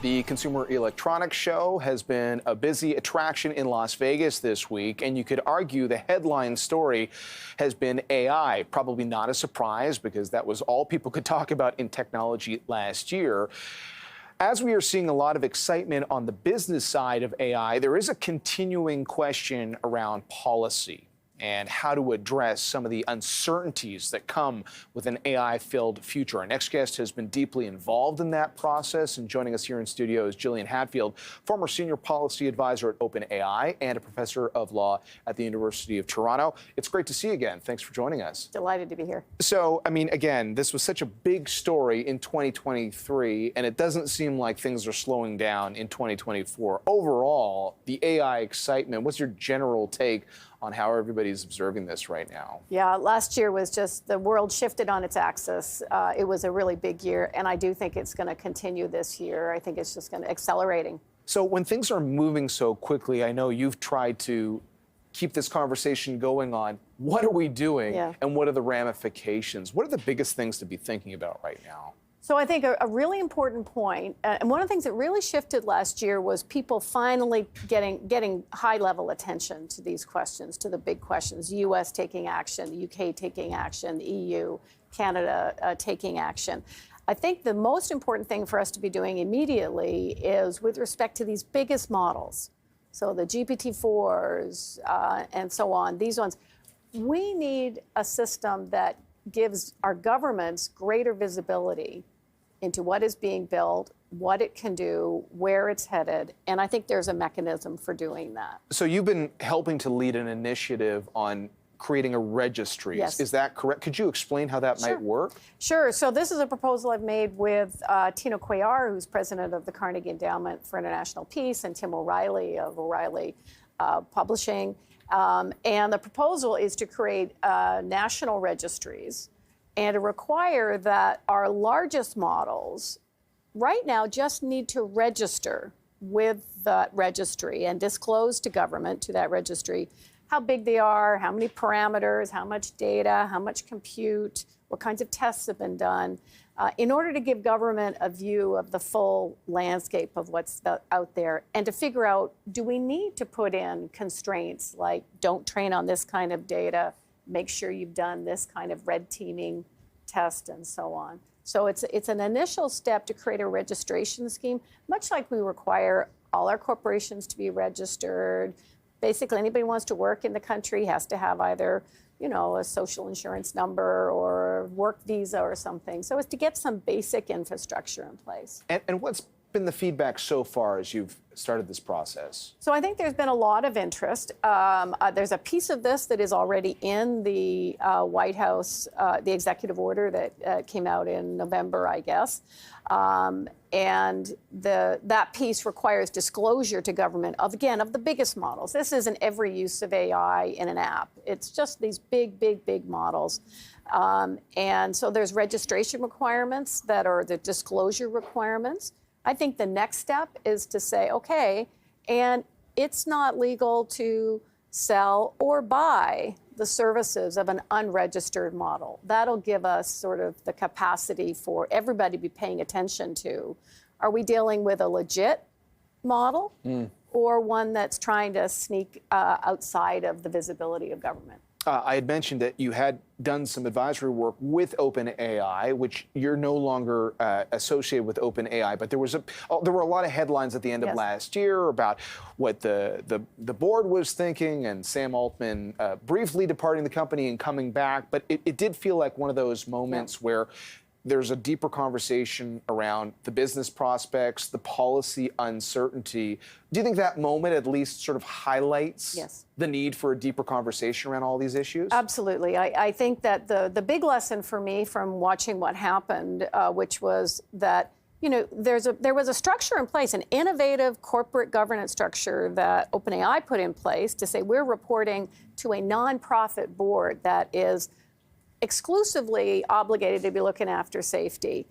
The Consumer Electronics Show has been a busy attraction in Las Vegas this week, and you could argue the headline story has been AI. Probably not a surprise because that was all people could talk about in technology last year. As we are seeing a lot of excitement on the business side of AI, there is a continuing question around policy and how to address some of the uncertainties that come with an AI-filled future. Our next guest has been deeply involved in that process, and joining us here in studio is Gillian Hadfield, former senior policy advisor at OpenAI and a professor of law at the University of Toronto. It's great to see you again. Thanks for joining us. Delighted to be here. So, I mean, again, this was such a big story in 2023, and it doesn't seem like things are slowing down in 2024. Overall, the AI excitement, what's your general take on how everybody's observing this right now? Yeah, last year was just the world shifted on its axis. It was a really big year, and I do think it's going to continue this year. I think it's just going to accelerating. So when things are moving so quickly, I know you've tried to keep this conversation going on. What are we doing, and what are the ramifications? What are the biggest things to be thinking about right now? So I think a really important point, and one of the things that really shifted last year was people finally getting high-level attention to these questions, to the big questions. U.S. taking action, the U.K. taking action, the EU, Canada taking action. I think the most important thing for us to be doing immediately is with respect to these biggest models, so the GPT-4s and so on, these ones, we need a system that gives our governments greater visibility into what is being built, what it can do, where it's headed, and I think there's a mechanism for doing that. So you've been helping to lead an initiative on creating a registry. Yes. Is that correct? Could you explain how that might work? Sure. So this is a proposal I've made with Tino Cuellar, who's president of the Carnegie Endowment for International Peace, and Tim O'Reilly of O'Reilly Publishing. And the proposal is to create national registries and to require that our largest models right now just need to register with that registry and disclose to government, to that registry, how big they are, how many parameters, how much data, how much compute, what kinds of tests have been done, in order to give government a view of the full landscape of what's out there and to figure out, do we need to put in constraints like don't train on this kind of data, make sure you've done this kind of red teaming test and so on. So it's an initial step to create a registration scheme, much like we require all our corporations to be registered. Basically, anybody who wants to work in the country has to have either, you know, a social insurance number or work visa or something. So it's to get some basic infrastructure in place. And what's been the feedback so far as you've started this process? So I think there's been a lot of interest. There's a piece of this that is already in the White House, the executive order that came out in November, I guess. And that piece requires disclosure to government of the biggest models. This isn't every use of AI in an app. It's just these big models. And so there's registration requirements that are the disclosure requirements. I think the next step is to say, okay, and it's not legal to sell or buy the services of an unregistered model. That'll give us sort of the capacity for everybody to be paying attention to. Are we dealing with a legit model or one that's trying to sneak outside of the visibility of government? I had mentioned that you had done some advisory work with OpenAI, which you're no longer associated with OpenAI, but there were a lot of headlines at the end of last year about what the board was thinking, and Sam Altman briefly departing the company and coming back. But it did feel like one of those moments where there's a deeper conversation around the business prospects, the policy uncertainty. Do you think that moment at least sort of highlights the need for a deeper conversation around all these issues? Absolutely. I think that the big lesson for me from watching what happened, which was that, you know, there was a structure in place, an innovative corporate governance structure that OpenAI put in place to say we're reporting to a nonprofit board that is exclusively obligated to be looking after safety.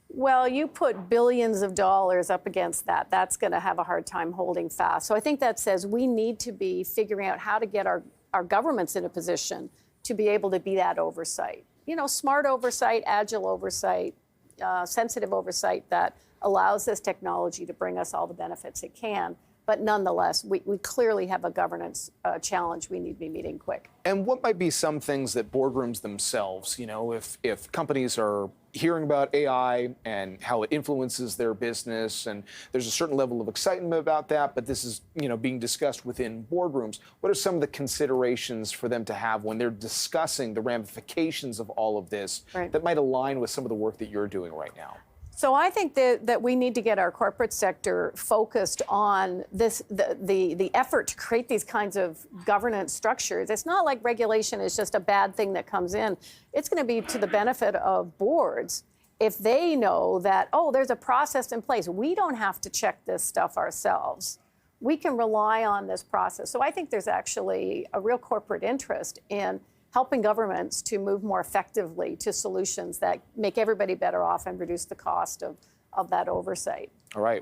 Well, you put billions of dollars up against that. That's going to have a hard time holding fast. So I think that says we need to be figuring out how to get our governments in a position to be able to be that oversight. You know, smart oversight, agile oversight, sensitive oversight that allows this technology to bring us all the benefits it can. But nonetheless, we clearly have a governance challenge we need to be meeting quick. And what might be some things that boardrooms themselves, if companies are hearing about AI and how it influences their business, and there's a certain level of excitement about that, but this is, being discussed within boardrooms, what are some of the considerations for them to have when they're discussing the ramifications of all of this that might align with some of the work that you're doing right now? So I think that we need to get our corporate sector focused on the effort to create these kinds of governance structures. It's not like regulation is just a bad thing that comes in. It's going to be to the benefit of boards if they know that, oh, there's a process in place. We don't have to check this stuff ourselves. We can rely on this process. So I think there's actually a real corporate interest in helping governments to move more effectively to solutions that make everybody better off and reduce the cost of that oversight. All right.